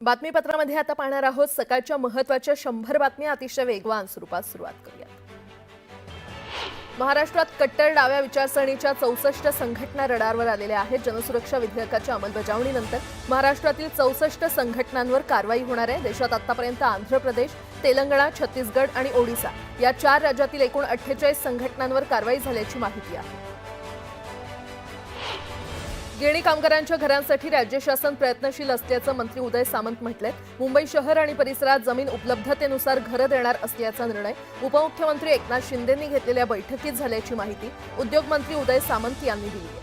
बातमीपत्रामध्ये आता पाहणार आहोत सकाळच्या महत्त्वाच्या 100 बातम्या अतिशय वेगवान स्वरूपात सुरुवात करूया। महाराष्ट्रात कट्टर डाव्या विचारसरणीच्या 64 संघटना रडारवर आलेल्या आहेत। जनसुरक्षा विधेयकाच्या अंमलबजावणीनंतर महाराष्ट्रातील 64 संघटनांवर कारवाई होणार आहे। देशात आतापर्यंत आंध्र प्रदेश, तेलंगणा, छत्तीसगड आणि ओडिशा या 4 राज्यातील एकूण 48 संघटनांवर कारवाई झाल्याची माहिती आहे। गिरणी कामगारांच्या घरांसाठी राज्य शासन प्रयत्नशील असल्याचं मंत्री उदय सामंत म्हटले। मुंबई शहर आणि परिसरात जमीन उपलब्धतेनुसार घरं देणार असल्याचा निर्णय उपमुख्यमंत्री एकनाथ शिंदेंनी घेतलेल्या बैठकीत झाल्याची माहिती उद्योग मंत्री उदय सामंत यांनी दिली।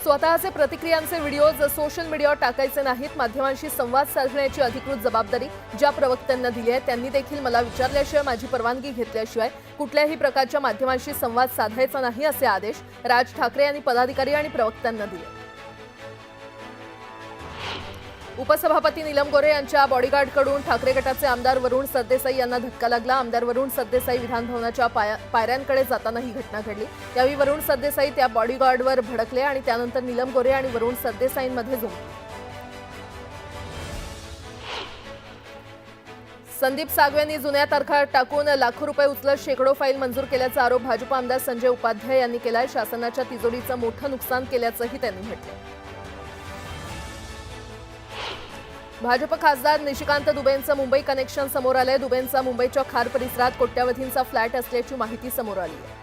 स्वतःचे प्रतिक्रियांचे व्हिडिओज सोशल मीडियावर टाकायचे नाहीत। माध्यमांशी संवाद साधण्याची अधिकृत जबाबदारी ज्या प्रवक्त्यांना दिली आहे त्यांनी देखील मला विचारल्याशिवाय माझी परवानगी घेतल्याशिवाय कुठल्याही प्रकारच्या माध्यमांशी संवाद साधायचा नाही असे आदेश राज ठाकरे यांनी पदाधिकारी आणि प्रवक्त्यांना दिले। उपसभापती नीलम गोरे यांच्या बॉडीगार्डकडून ठाकरे गटाचे आमदार वरुण सरदेसाई यांना धक्का लागला। आमदार वरुण सरदेसाई विधानभवनाच्या पायऱ्यांकडे जाताना ही घटना घडली। यावेळी वरुण सरदेसाई त्या बॉडीगार्डवर भडकले आणि त्यानंतर नीलम गोरे आणि वरुण सरदेसाईंमध्ये जुंपली। संदीप सागवेंनी जुन्या तारखा टाकून लाखो रुपये उचलत शेकडो फाईल मंजूर केल्याचा आरोप भाजप आमदार संजय उपाध्याय यांनी केलाय। शासनाच्या तिजोरीचं मोठं नुकसान केल्याचंही त्यांनी म्हटलं। भाजप खासदार निशिकांत दुबेंचं मुंबई कनेक्शन समोर आलंय। दुबेंचा मुंबईच्या खार परिसरात कोट्यावधींचा फ्लॅट असल्याची माहिती समोर आली आहे।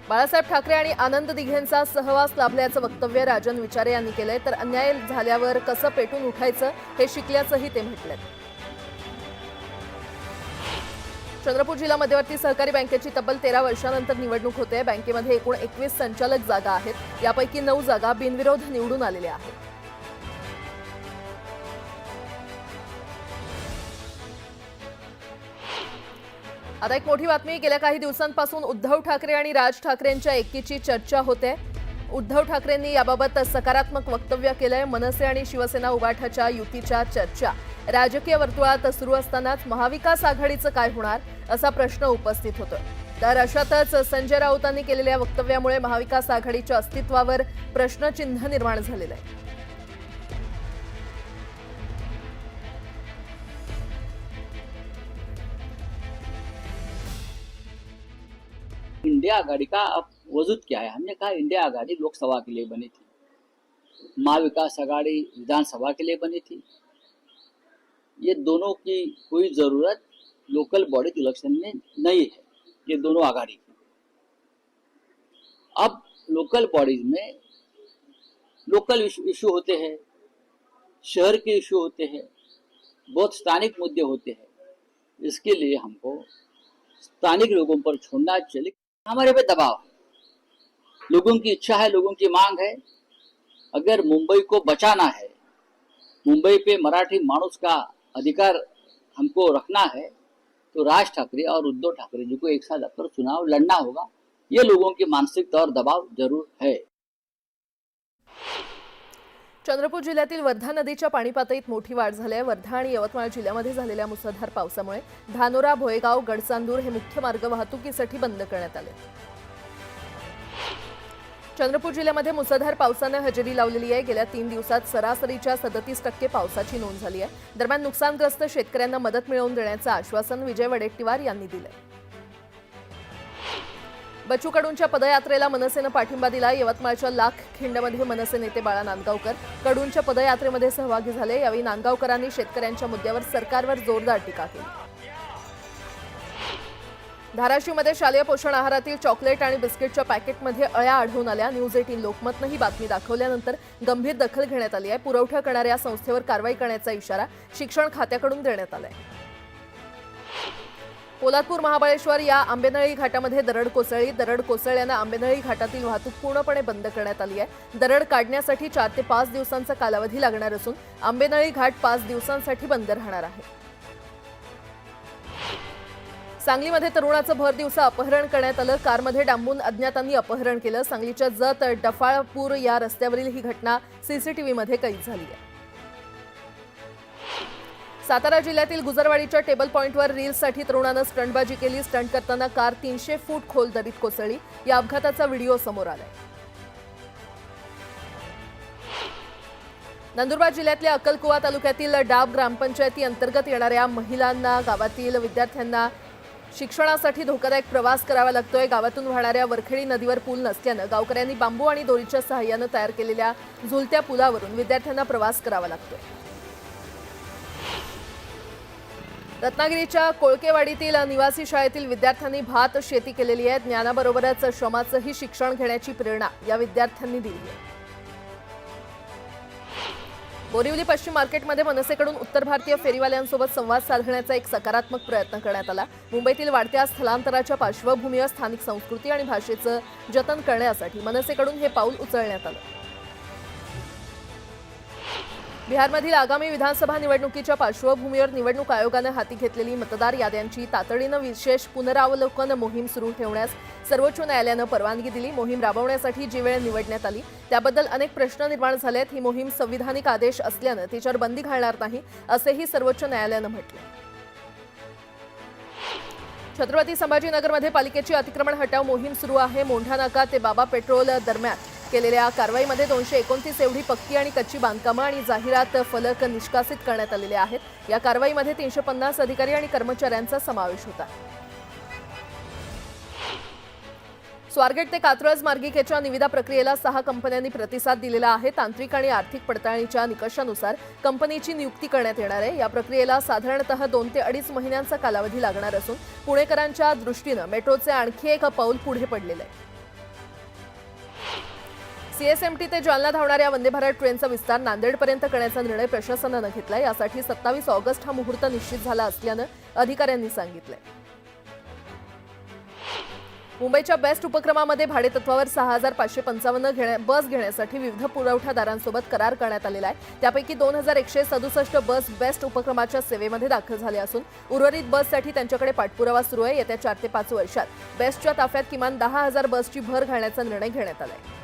बाळासाहेब ठाकरे आणि आनंद दिघेंचा सहवास लाभल्याचं वक्तव्य राजन विचारे यांनी केलंय। तर अन्याय झाल्यावर कसं पेटून उठायचं हे शिकल्याचंही ते म्हटलंय। चंद्रपूर जिल्हा मध्यवर्ती सहकारी बँकेची तब्बल 13 वर्षांनंतर निवडणूक होते। बँकेमध्ये एकूण 21 संचालक जागा आहेत। यापैकी 9 जागा बिनविरोध निवडून आलेल्या आहेत। आता एक मोठी बातमी। गेल्या काही दिवसांपासून उद्धव ठाकरे आणि राज ठाकरेंच्या एकीची चर्चा होते। उद्धव ठाकरेंनी याबाबत सकारात्मक वक्तव्य केलंय। मनसे आणि शिवसेना उभाठाच्या युतीच्या चर्चा राजकीय वर्तुळात सुरू असतानाच महाविकास आघाडीचं काय होणार असा प्रश्न उपस्थित होतो। तर अशातच संजय राऊतांनी केलेल्या वक्तव्यामुळे महाविकास आघाडीच्या अस्तित्वावर प्रश्नचिन्ह निर्माण झालेलं आहे। इंडिया आघाड़ी का अब वजूद क्या है? हमने कहा इंडिया आघाड़ी लोकसभा के लिए बनी थी, महाविकास आघाड़ी विधानसभा के लिए बनी थी। ये दोनों की कोई जरूरत लोकल बॉडी इलेक्शन में नहीं है, ये दोनों आघाड़ी की। अब लोकल बॉडीज में लोकल इशू होते हैं, शहर के इशू होते हैं, बहुत स्थानिक मुद्दे होते हैं। इसके लिए हमको स्थानिक लोगों पर छोड़ना चाहिए। हमारे पे दबाव है, लोगों की इच्छा है, लोगों की मांग है। अगर मुंबई को बचाना है, मुंबई पे मराठी मानुस का अधिकार हमको रखना है, तो राज ठाकरे और उद्धव ठाकरे जी को एक साथ आकर चुनाव लड़ना होगा। ये लोगों की मानसिकता और दबाव जरूर है। चंद्रपूर जिल्ह्यातील वर्धा नदीच्या पाणी पातळीत मोठी वाढ झाली आहे। वर्धा आणि यवतमाळ जिल्ह्यामध्ये झालेल्या मुसळधार पावसामुळे धानोरा, भोयगाव, गडचांदूर हे मुख्य मार्ग वाहतुकीसाठी बंद करण्यात आले। चंद्रपूर जिल्ह्यामध्ये मुसळधार पावसाने हजेरी लावलेली आहे। गेल्या 3 दिवसात सरासरीच्या 37% पावसाची नोंद झाली आहे। दरम्यान नुकसानग्रस्त शेतकऱ्यांना मदत मिळवून देण्याचं आश्वासन विजय वडेट्टीवार यांनी दिलंय। बच्चू कडूंच्या पदयात्रेला मनसेनं पाठिंबा दिला। यवतमाळच्या लाखखिंडमध्ये मनसे नेते बाळा नांदगावकर कडूंच्या पदयात्रेमध्ये सहभागी झाले। यावेळी नांदगावकरांनी शेतकऱ्यांच्या मुद्द्यावर सरकारवर जोरदार टीका केली। धाराशिवमध्ये शालेय पोषण आहारातील चॉकलेट आणि बिस्किटच्या पॅकेटमध्ये अळ्या आढळून आल्या। न्यूज 18 लोकमतनं ही बातमी दाखवल्यानंतर गंभीर दखल घेण्यात आली आहे। पुरवठा करणाऱ्या संस्थेवर कारवाई करण्याचा इशारा शिक्षण खात्याकडून देण्यात आलाय। पोलादपूर महाबळेश्वर या आंबेनळी घाटामध्ये दरड कोसळली। दरड कोसळल्यानं आंबेनळी घाटातील वाहतूक पूर्णपणे बंद करण्यात आली आहे। दरड काढण्यासाठी 4 ते 5 दिवसांचा कालावधी लागणार असून आंबेनळी घाट 5 दिवसांसाठी बंद राहणार आहे। सांगलीमध्ये तरुणाचं भर दिवसा अपहरण करण्यात आलं। कारमध्ये डांबून अज्ञातांनी अपहरण केलं। सांगलीच्या जत डफाळपूर या रस्त्यावरील ही घटना सीसीटीव्हीमध्ये कैद झाली आहे। सातारा जिल्ह्यातील गुजरवाडीच्या टेबल पॉइंटवर रील्ससाठी तरुणानं स्टंटबाजी केली. स्टंट करताना कार 300 फूट खोल दरीत कोसळली. या अपघाताचा व्हिडिओ समोर आलाय. नंदुरबार जिल्ह्यातल्या अक्कलकुवा तालुक्यातील डाब ग्रामपंचायती अंतर्गत येणाऱ्या महिलांना, गावातील विद्यार्थ्यांना शिक्षणासाठी धोकादायक प्रवास करावा लागतोय. गावातून वाहणाऱ्या वरखेडी नदीवर पूल नसल्यानं गावकऱ्यांनी बांबू आणि दोरीच्या सहाय्यानं तयार केलेल्या झुलत्या पुलावरून विद्यार्थ्यांना प्रवास करावा लागतोय. रत्नागिरीच्या कोळकेवाडीतील निवासी शाळेतील विद्यार्थ्यांनी भात शेती केलेली आहे. ज्ञानाबरोबरच श्रमाचंही शिक्षण घेण्याची प्रेरणा या विद्यार्थ्यांनी दिली आहे. बोरिवली पश्चिम मार्केटमध्ये मनसेकडून उत्तर भारतीय फेरीवाल्यांसोबत संवाद साधण्याचा एक सकारात्मक प्रयत्न करण्यात आला. मुंबईतील वाढत्या स्थलांतराच्या पार्श्वभूमीवर स्थानिक संस्कृती आणि भाषेचं जतन करण्यासाठी मनसेकडून हे पाऊल उचलण्यात आलं. बिहारमधील आगामी विधानसभा निवडणुकीच्या पार्श्वभूमीवर निवडणूक आयोगानं हाती घेतलेली मतदार याद्यांची तातडीनं विशेष पुनरावलोकन मोहीम सुरू ठेवण्यास सर्वोच्च न्यायालयानं परवानगी दिली. मोहीम राबवण्यासाठी जी वेळ निवडण्यात आली त्याबद्दल अनेक प्रश्न निर्माण झालेत. ही मोहीम संविधानिक आदेश असल्यानं तिच्यावर बंदी घालणार नाही असेही सर्वोच्च न्यायालयानं म्हटले. छत्रपती संभाजीनगरमध्ये पालिकेची अतिक्रमण हटाव मोहीम सुरू आहे. मोंढा नाका ते बाबा पेट्रोल दरम्यान केलेल्या कारवाईमध्ये 229 एवढी पक्की आणि कच्ची बांधकामं आणि जाहिरात फलक निष्कासित करण्यात आलेले आहेत. या कारवाईमध्ये 350 अधिकारी आणि कर्मचाऱ्यांचा समावेश होता. स्वारगेट ते कात्रज मार्गिकेच्या निविदा प्रक्रियेला 6 कंपन्यांनी प्रतिसाद दिलेला आहे. तांत्रिक आणि आर्थिक पडताळणीच्या निकषानुसार कंपनीची नियुक्ती करण्यात येणार आहे. या प्रक्रियेला साधारणतः 2 ते 2.5 महिन्यांचा कालावधी लागणार असून पुणेकरांच्या दृष्टीनं मेट्रोचे आणखी एक पाऊल पुढे पडलेलं आहे. सीएसएमटी ते जालना धावणाऱ्या वंदे भारत ट्रेनचा विस्तार नांदेडपर्यंत करण्याचा निर्णय प्रशासनानं घेतला. यासाठी 27 ऑगस्ट हा मुहूर्त निश्चित झाला असल्यानं अधिकाऱ्यांनी सांगितलंय. मुंबईच्या बेस्ट उपक्रमामध्ये भाडेतत्वावर 6,555 बस घेण्यासाठी विविध पुरवठादारांसोबत करार करण्यात आलेला आहे. त्यापैकी 2,167 बस बेस्ट उपक्रमाच्या सेवेमध्ये दाखल झाल्या असून उर्वरित बससाठी त्यांच्याकडे पाठपुरावा सुरू आहे. येत्या 4 ते 5 वर्षात बेस्टच्या ताफ्यात किमान 10,000 बसची भर घालण्याचा निर्णय घेण्यात आला आहे.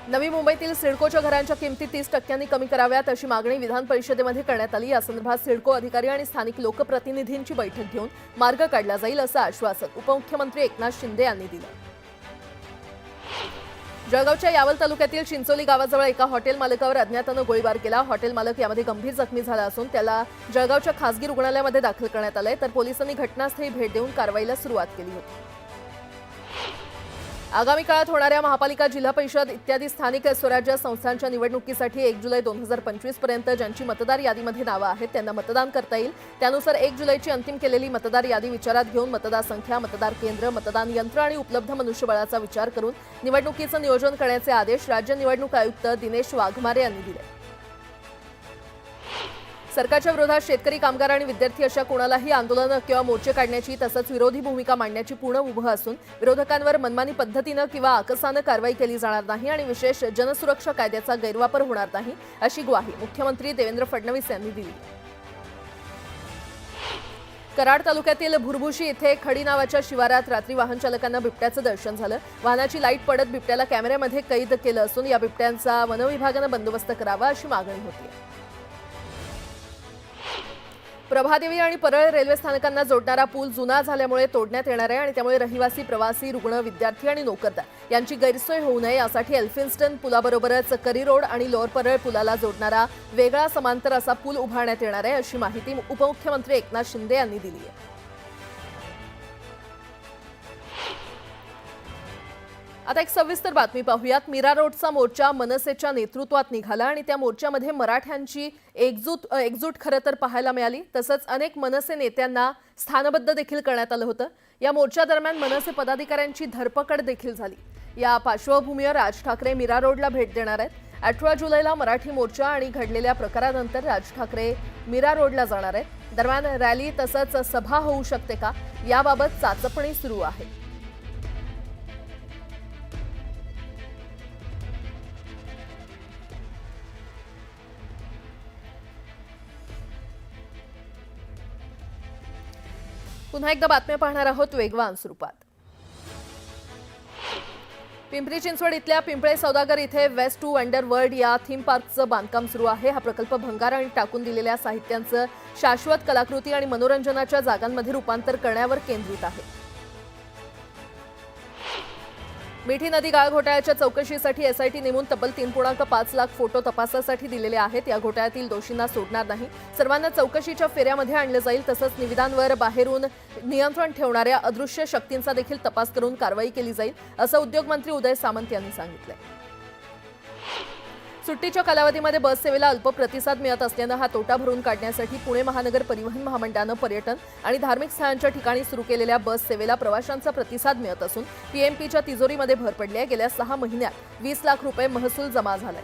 नवी मुंबईतील सिडकोच्या घरांच्या किमती 30% कमी कराव्यात अशी मागणी विधान परिषदेमध्ये करण्यात आली. या संदर्भात सिडको अधिकारी आणि स्थानिक लोकप्रतिनिधींची बैठक घेऊन मार्ग काढला जाईल असं आश्वासन उपमुख्यमंत्री एकनाथ शिंदे यांनी दिलं. जळगावच्या यावल तालुक्यातील चिंचोली गावाजवळ एका हॉटेल मालकावर अज्ञातानं गोळीबार केला. हॉटेल मालक यामध्ये गंभीर जखमी झाला असून त्याला जळगावच्या खासगी रुग्णालयामध्ये दाखल करण्यात आलंय. तर पोलिसांनी घटनास्थळी भेट देऊन कारवाईला सुरुवात केली होती. आगामी काळात होणाऱ्या महापालिका, जिल्हा परिषद इत्यादी स्थानिक स्वराज्य संस्थांच्या निवडणुकीसाठी 1 जुलै 2025 पर्यंत ज्यांची मतदार यादीमध्ये नावं आहेत त्यांना मतदान करता येईल. त्यानुसार 1 जुलैची अंतिम केलेली मतदार यादी विचारात घेऊन मतदार संख्या, मतदार केंद्र, मतदान यंत्र आणि उपलब्ध मनुष्यबळाचा विचार करून निवडणुकीचं नियोजन करण्याचे आदेश राज्य निवडणूक आयुक्त दिनेश वाघमारे यांनी दिले. सरकारच्या विरोधात शेतकरी, कामगार आणि विद्यार्थी अशा कोणालाही आंदोलन किंवा मोर्चे काढण्याची तसंच विरोधी भूमिका मांडण्याची पूर्ण उभं असून विरोधकांवर मनमानी पद्धतीनं किंवा आकसानं कारवाई केली जाणार नाही आणि विशेष जनसुरक्षा कायद्याचा गैरवापर होणार नाही अशी ग्वाही मुख्यमंत्री देवेंद्र फडणवीस यांनी दिली. कराड तालुक्यातील भुरभुशी इथे खडी नावाच्या शिवारात रात्री वाहन चालकांना बिबट्याचं दर्शन झालं. वाहनाची लाईट पडत बिबट्याला कॅमेऱ्यामध्ये कैद केलं असून या बिबट्यांचा वनविभागानं बंदोबस्त करावा अशी मागणी होती. प्रभादेवी आणि परळ रेल्वे स्थानकांना जोडणारा पूल जुना झाल्यामुळे तोडण्यात येणार आहे आणि त्यामुळे रहिवासी, प्रवासी, रुग्ण, विद्यार्थी आणि नोकरदार यांची गैरसोय होऊ नये यासाठी एल्फिन्स्टन पुलाबरोबरच करी रोड आणि लोअर परळ पुलाला जोडणारा वेगळा समांतर असा पूल उभारण्यात येणार आहे अशी माहिती उपमुख्यमंत्री एकनाथ शिंदे यांनी दिली आहे. आता एक सविस्तर बातमी पाहूयात. मीरा रोडचा मोर्चा मनसेच्या नेतृत्वात निघाला आणि त्या मोर्चामध्ये मराठ्यांची एकजूट खरं तर पाहायला मिळाली. तसंच अनेक मनसे नेत्यांना स्थानबद्ध देखील करण्यात आलं होतं. या मोर्चा दरम्यान मनसे पदाधिकाऱ्यांची धरपकड देखील झाली. या पार्श्वभूमीवर राज ठाकरे मीरा रोडला भेट देणार आहेत. 18 जुलैला मराठी मोर्चा आणि घडलेल्या प्रकारानंतर राज ठाकरे मीरा रोडला जाणार आहेत. दरम्यान रॅली तसंच सभा होऊ शकते का याबाबत चाचपणी सुरू आहे. पुन्हा एकदा बातम्या पाहणार आहोत वेगवान स्वरूपात. पिंपरी चिंचवड इथल्या पिंपळे सौदागर इथे वेस्ट टू वंडर वर्ल्ड या थीम पार्कचं बांधकाम सुरू आहे. हा प्रकल्प भंगार आणि टाकून दिलेल्या साहित्यांचं शाश्वत कलाकृती आणि मनोरंजनाच्या जागांमध्ये रूपांतर करण्यावर केंद्रित आहे. मिठी नदी गाळ घोटाळ्याच्या चौकशीसाठी एसआयटी नेमून तब्बल 3.5 लाख फोटो तपासासाठी दिलेले आहेत. या घोटाळ्यातील दोषींना सोडणार नाही. सर्वांना चौकशीच्या फेऱ्यामध्ये आणलं जाईल. तसंच निविदांवर बाहेरून नियंत्रण ठेवणाऱ्या अदृश्य शक्तींचा देखील तपास करून कारवाई केली जाईल, असं उद्योगमंत्री उदय सामंत यांनी सांगितलं. सुट्टीच्या कालावधीमध्ये बस सेवेला अल्प प्रतिसाद मिळत असल्यानं हा तोटा भरून काढण्यासाठी पुणे महानगर परिवहन महामंडळानं पर्यटन आणि धार्मिक स्थळांच्या ठिकाणी सुरू केलेल्या बस सेवेला प्रवाशांचा प्रतिसाद मिळत असून पीएमपीच्या तिजोरीमध्ये भर पडली आहे. गेल्या 6 महिन्यात 20 लाख रुपये महसूल जमा झालाय.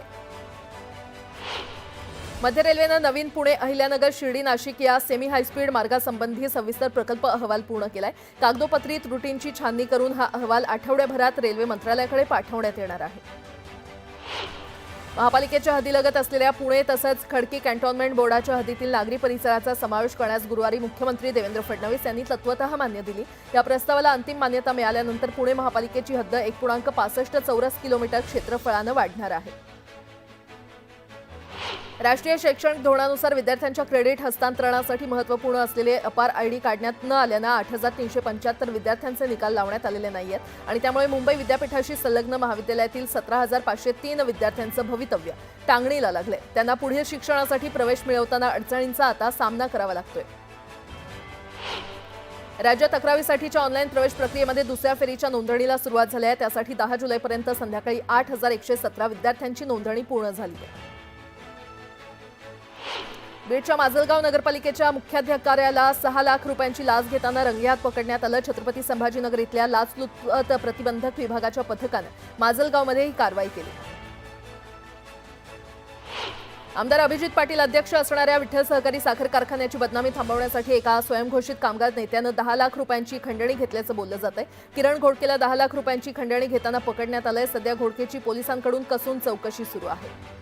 मध्य रेल्वेनं नवीन पुणे अहिल्यानगर शिर्डी नाशिक या सेमी हायस्पीड मार्गासंबंधी सविस्तर प्रकल्प अहवाल पूर्ण केलाय. कागदोपत्री त्रुटींची छाननी करून हा अहवाल आठवड्याभरात रेल्वे मंत्रालयाकडे पाठवण्यात येणार आहे. महापालिकेच्या हद्दीलगत असलेल्या पुणे तसंच खडकी कॅन्टोन्मेंट बोर्डाच्या हद्दीतील नागरी परिसराचा समावेश करण्यास गुरुवारी मुख्यमंत्री देवेंद्र फडणवीस यांनी तत्वतः मान्य दिली. या प्रस्तावाला अंतिम मान्यता मिळाल्यानंतर पुणे महापालिकेची हद्द 1.65 चौरस किलोमीटर क्षेत्रफळानं वाढणार आहे. राष्ट्रीय शैक्षणिक धोरणानुसार विद्यार्थ्यांच्या क्रेडिट हस्तांतरणासाठी महत्त्वपूर्ण असलेले अपार आयडी काढण्यात न आल्यानं 8,375 विद्यार्थ्यांचे निकाल लावण्यात आलेले नाहीयेत आणि त्यामुळे मुंबई विद्यापीठाशी संलग्न महाविद्यालयातील 17,503 विद्यार्थ्यांचं भवितव्य टांगणीला लागलंय. त्यांना पुढील शिक्षणासाठी प्रवेश मिळवताना अडचणींचा आता सामना करावा लागतोय. राज्यात 11वीसाठीच्या ऑनलाईन प्रवेश प्रक्रियेमध्ये दुसऱ्या फेरीच्या नोंदणीला सुरुवात झाली आहे. त्यासाठी 10 जुलैपर्यंत संध्याकाळी 8,117 विद्यार्थ्यांची नोंदणी पूर्ण झाली आहे. बीडच्या माजलगाव नगरपालिकेच्या मुख्याधिकाऱ्याला 6 लाख रुपयांची लाच घेताना रंगेहात पकडण्यात आलं. छत्रपती संभाजीनगर इथल्या लाचलुचपत प्रतिबंधक विभागाच्या पथकानं माजलगावमध्ये ही कारवाई केली. आमदार अभिजित पाटील अध्यक्ष असणाऱ्या विठ्ठल सहकारी साखर कारखान्याची बदनामी थांबवण्यासाठी एका स्वयंघोषित कामगार नेत्यानं 10 लाख रुपयांची खंडणी घेतल्याचं बोललं जातंय. किरण घोडकेला 10 लाख रुपयांची खंडणी घेताना पकडण्यात आलंय. सध्या घोडकेची पोलिसांकडून कसून चौकशी सुरू आहे.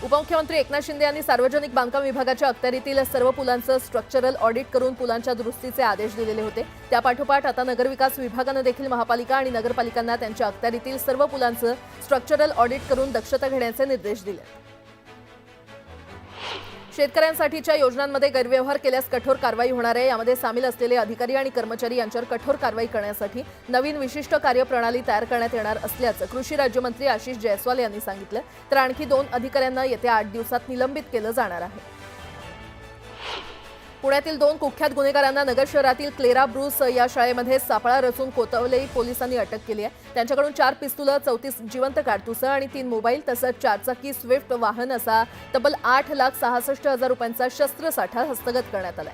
उपमुख्यमंत्री एकनाथ शिंदे यांनी सार्वजनिक बांधकाम विभागाच्या अखत्यारीतील सर्व पुलांचं स्ट्रक्चरल ऑडिट करून पुलांच्या दुरुस्तीचे आदेश दिलेले होते. त्यापाठोपाठ आता नगरविकास विभागानं देखील महापालिका आणि नगरपालिकांना त्यांच्या अखत्यारीतील सर्व पुलांचं स्ट्रक्चरल ऑडिट करून दक्षता घेण्याचे निर्देश दिले. शेतकऱ्यांसाठीच्या योजनांमध्ये गैरव्यवहार केल्यास कठोर कारवाई होणार आहे. यामध्ये सामील असलेले अधिकारी आणि कर्मचारी यांच्यावर कठोर कारवाई करण्यासाठी नवीन विशिष्ट कार्यप्रणाली तयार करण्यात येणार असल्याचं कृषी राज्यमंत्री आशिष जयस्वाल यांनी सांगितलं. तर आणखी 2 अधिकाऱ्यांना येत्या 8 दिवसात निलंबित केलं जाणार आहे. पुण्यातील 2 कुख्यात गुन्हेगारांना नगर शहरातील क्लेरा ब्रूस या शाळेमध्ये सापळा रचून कोतवले पोलिसांनी अटक केली आहे. त्यांच्याकडून 4 पिस्तुलं, 34 जिवंत काडतुसं आणि 3 मोबाईल तसंच 4 चाकी स्विफ्ट वाहन असा तब्बल 8,66,000 रुपयांचा शस्त्रसाठा हस्तगत करण्यात आलाय.